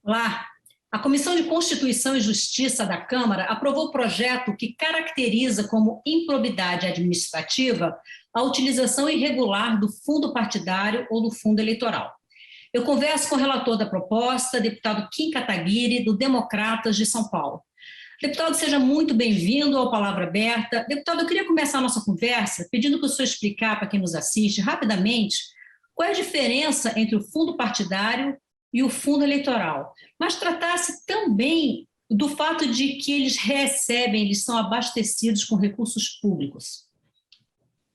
Olá. A Comissão de Constituição e Justiça da Câmara aprovou o projeto que caracteriza como improbidade administrativa a utilização irregular do fundo partidário ou do fundo eleitoral. Eu converso com o relator da proposta, deputado Kim Kataguiri, do Democratas de São Paulo. Deputado, seja muito bem-vindo ao Palavra Aberta. Deputado, eu queria começar a nossa conversa pedindo que o senhor explicar para quem nos assiste, rapidamente, qual é a diferença entre o fundo partidário e o fundo eleitoral, mas tratasse também do fato de que eles são abastecidos com recursos públicos.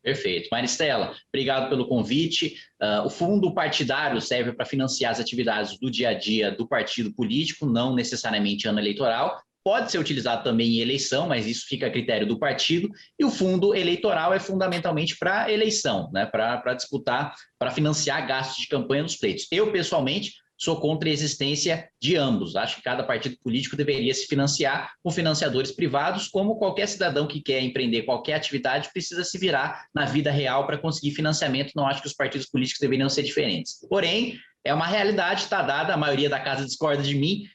Perfeito. Maristela, obrigado pelo convite. O fundo partidário serve para financiar as atividades do dia a dia do partido político, não necessariamente ano eleitoral. Pode ser utilizado também em eleição, mas isso fica a critério do partido. E o fundo eleitoral é fundamentalmente para eleição, né? Para disputar, para financiar gastos de campanha nos pleitos. Eu, pessoalmente, sou contra a existência de ambos. Acho que cada partido político deveria se financiar com financiadores privados, como qualquer cidadão que quer empreender qualquer atividade precisa se virar na vida real para conseguir financiamento. Não acho que os partidos políticos deveriam ser diferentes. Porém, é uma realidade, está dada, a maioria da casa discorda de mim,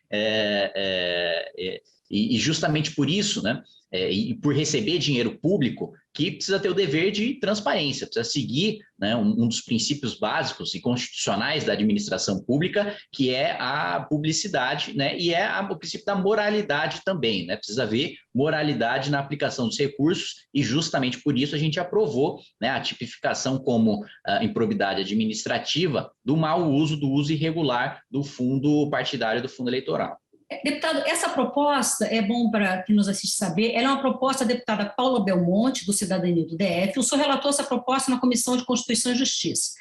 e justamente por isso, né, e por receber dinheiro público, que precisa ter o dever de transparência, precisa seguir, né, um dos princípios básicos e constitucionais da administração pública, que é a publicidade, né, e o princípio da moralidade também, né, precisa haver moralidade na aplicação dos recursos, e justamente por isso a gente aprovou, né, a tipificação como improbidade administrativa do mau uso, do uso irregular do fundo partidário, do fundo eleitoral. Deputado, essa proposta, é bom para quem nos assiste saber, ela é uma proposta da deputada Paula Belmonte, do Cidadania do DF. O senhor relatou essa proposta na Comissão de Constituição e Justiça.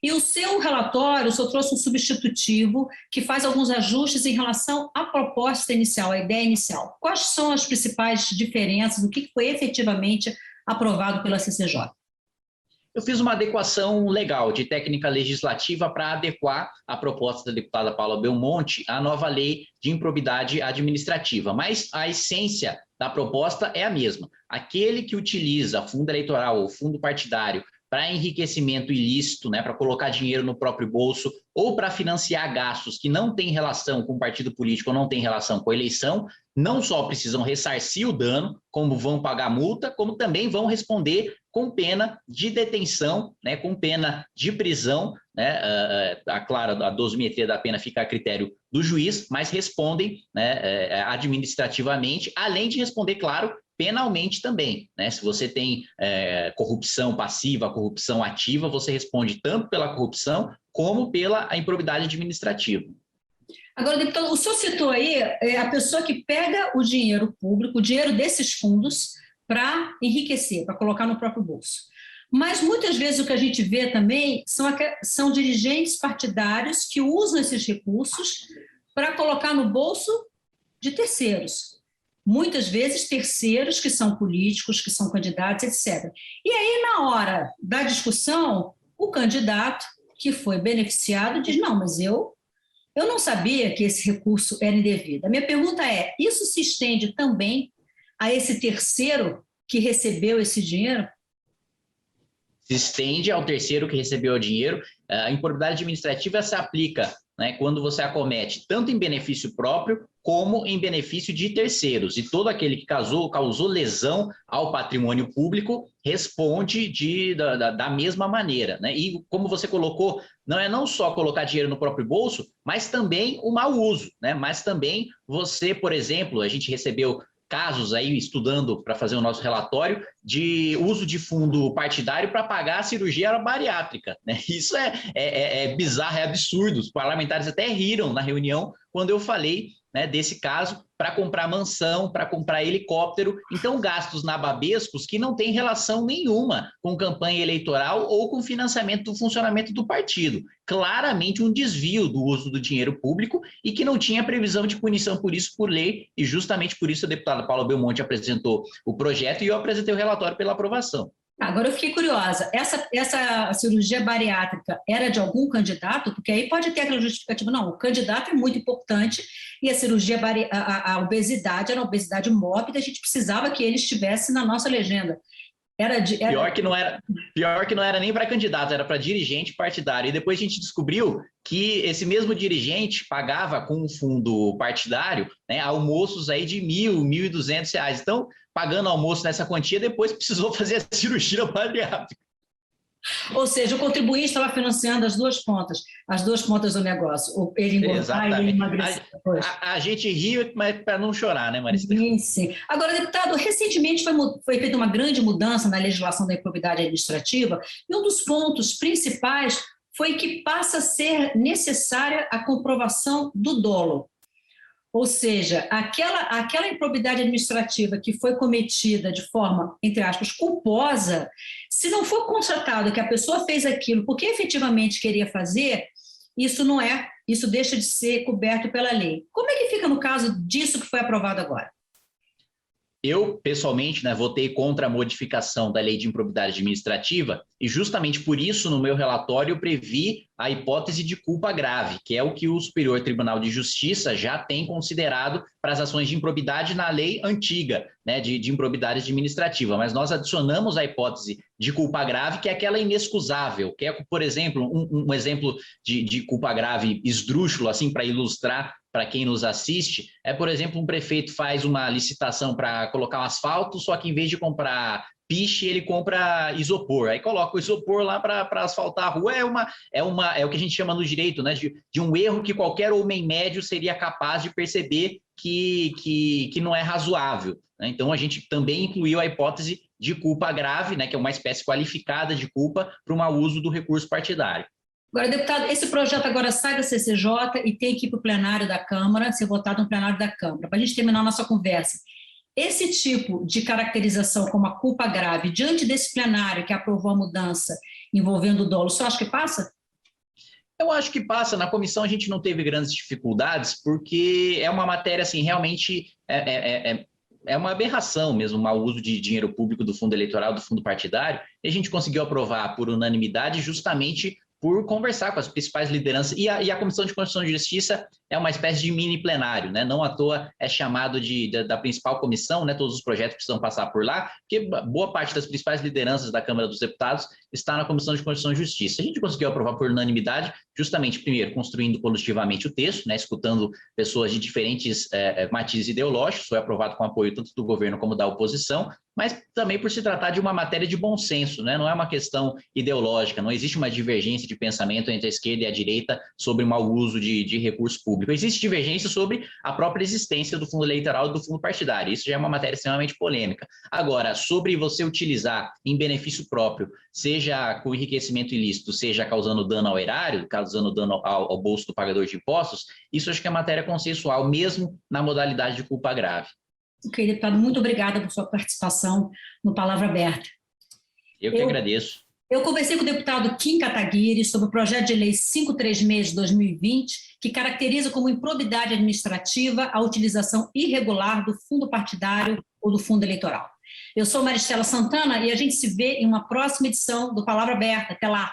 E o seu relatório, o senhor trouxe um substitutivo que faz alguns ajustes em relação à proposta inicial, à ideia inicial. Quais são as principais diferenças, o que foi efetivamente aprovado pela CCJ? Eu fiz uma adequação legal de técnica legislativa para adequar a proposta da deputada Paula Belmonte à nova lei de improbidade administrativa, mas a essência da proposta é a mesma. Aquele que utiliza fundo eleitoral ou fundo partidário para enriquecimento ilícito, né, para colocar dinheiro no próprio bolso ou para financiar gastos que não têm relação com o partido político ou não têm relação com a eleição, não só precisam ressarcir o dano, como vão pagar multa, como também vão responder com pena de detenção, né, com pena de prisão, né, claro, a dosimetria da pena fica a critério do juiz, mas respondem, né, administrativamente, além de responder, claro, penalmente também, né? Se você tem corrupção passiva, corrupção ativa, você responde tanto pela corrupção como pela improbidade administrativa. Agora, deputado, o senhor citou aí a pessoa que pega o dinheiro público, o dinheiro desses fundos, para enriquecer, para colocar no próprio bolso. Mas muitas vezes o que a gente vê também são dirigentes partidários que usam esses recursos para colocar no bolso de terceiros. Muitas vezes terceiros que são políticos, que são candidatos, etc. E aí, na hora da discussão, o candidato que foi beneficiado diz, não, mas eu não sabia que esse recurso era indevido. A minha pergunta é, isso se estende também a esse terceiro que recebeu esse dinheiro? Se estende ao terceiro que recebeu o dinheiro. A improbidade administrativa se aplica, né, quando você acomete tanto em benefício próprio como em benefício de terceiros. E todo aquele que causou lesão ao patrimônio público responde da mesma maneira, né? E como você colocou, não só colocar dinheiro no próprio bolso, mas também o mau uso, né? Mas também você, por exemplo, a gente recebeu casos aí, estudando para fazer o nosso relatório, de uso de fundo partidário para pagar a cirurgia bariátrica, né? Isso é bizarro, é absurdo. Os parlamentares até riram na reunião quando eu falei, né, desse caso, para comprar mansão, para comprar helicóptero. Então, gastos nababescos que não têm relação nenhuma com campanha eleitoral ou com financiamento do funcionamento do partido. Claramente um desvio do uso do dinheiro público e que não tinha previsão de punição por isso por lei, e justamente por isso a deputada Paula Belmonte apresentou o projeto e eu apresentei o relatório pela aprovação. Agora eu fiquei curiosa, essa cirurgia bariátrica era de algum candidato? Porque aí pode ter aquela justificativa, não, o candidato é muito importante e a cirurgia a obesidade era uma obesidade mórbida, a gente precisava que ele estivesse na nossa legenda. Pior que não era nem para candidato, era para dirigente partidário. E depois a gente descobriu que esse mesmo dirigente pagava com um fundo partidário, né, almoços aí de R$1.000, R$1.200. Então, pagando almoço nessa quantia, depois precisou fazer a cirurgia bariátrica. Ou seja, o contribuinte estava financiando as duas pontas do negócio, ele engordar e ele emagrecer. A gente ri, mas para não chorar, né, Marista? Sim. Agora, deputado, recentemente foi feita uma grande mudança na legislação da improbidade administrativa, e um dos pontos principais foi que passa a ser necessária a comprovação do dolo. Ou seja, aquela improbidade administrativa que foi cometida de forma, entre aspas, culposa, se não for constatado que a pessoa fez aquilo porque efetivamente queria fazer, isso deixa de ser coberto pela lei. Como é que fica no caso disso que foi aprovado agora? Eu, pessoalmente, né, votei contra a modificação da lei de improbidade administrativa e justamente por isso, no meu relatório, eu previ a hipótese de culpa grave, que é o que o Superior Tribunal de Justiça já tem considerado para as ações de improbidade na lei antiga, né, de improbidade administrativa. Mas nós adicionamos a hipótese de culpa grave, que é aquela inexcusável, que é, por exemplo, um exemplo de culpa grave esdrúxulo, assim, para ilustrar para quem nos assiste, por exemplo, um prefeito faz uma licitação para colocar um asfalto, só que em vez de comprar piche, ele compra isopor. Aí coloca o isopor lá para asfaltar a rua. É o que a gente chama no direito, né, de um erro que qualquer homem médio seria capaz de perceber que não é razoável, né? Então, a gente também incluiu a hipótese de culpa grave, né, que é uma espécie qualificada de culpa para o mau uso do recurso partidário. Agora, deputado, esse projeto agora sai da CCJ e tem que ir para o plenário da Câmara, ser votado no plenário da Câmara. Para a gente terminar a nossa conversa, esse tipo de caracterização como a culpa grave, diante desse plenário que aprovou a mudança envolvendo o dolo, você acha que passa? Eu acho que passa. Na comissão a gente não teve grandes dificuldades, porque é uma matéria, assim, realmente é uma aberração mesmo, o mau uso de dinheiro público do fundo eleitoral, do fundo partidário, e a gente conseguiu aprovar por unanimidade justamente por conversar com as principais lideranças. E a Comissão de Constituição e Justiça é uma espécie de mini plenário, né? Não à toa é chamado da principal comissão, né? Todos os projetos precisam passar por lá, porque boa parte das principais lideranças da Câmara dos Deputados está na Comissão de Constituição e Justiça. A gente conseguiu aprovar por unanimidade, justamente, primeiro, construindo coletivamente o texto, né? Escutando pessoas de diferentes matizes ideológicos, foi aprovado com apoio tanto do governo como da oposição, mas também por se tratar de uma matéria de bom senso, né? Não é uma questão ideológica, não existe uma divergência de pensamento entre a esquerda e a direita sobre o mau uso de recurso público. Existe divergência sobre a própria existência do fundo eleitoral e do fundo partidário. Isso já é uma matéria extremamente polêmica. Agora, sobre você utilizar em benefício próprio, seja com enriquecimento ilícito, seja causando dano ao erário, causando dano ao bolso do pagador de impostos, isso acho que é matéria consensual, mesmo na modalidade de culpa grave. Ok, deputado, muito obrigada por sua participação no Palavra Aberta. Eu que agradeço. Eu conversei com o deputado Kim Kataguiri sobre o projeto de lei 536 de 2020, que caracteriza como improbidade administrativa a utilização irregular do fundo partidário ou do fundo eleitoral. Eu sou Maristela Santana e a gente se vê em uma próxima edição do Palavra Aberta. Até lá!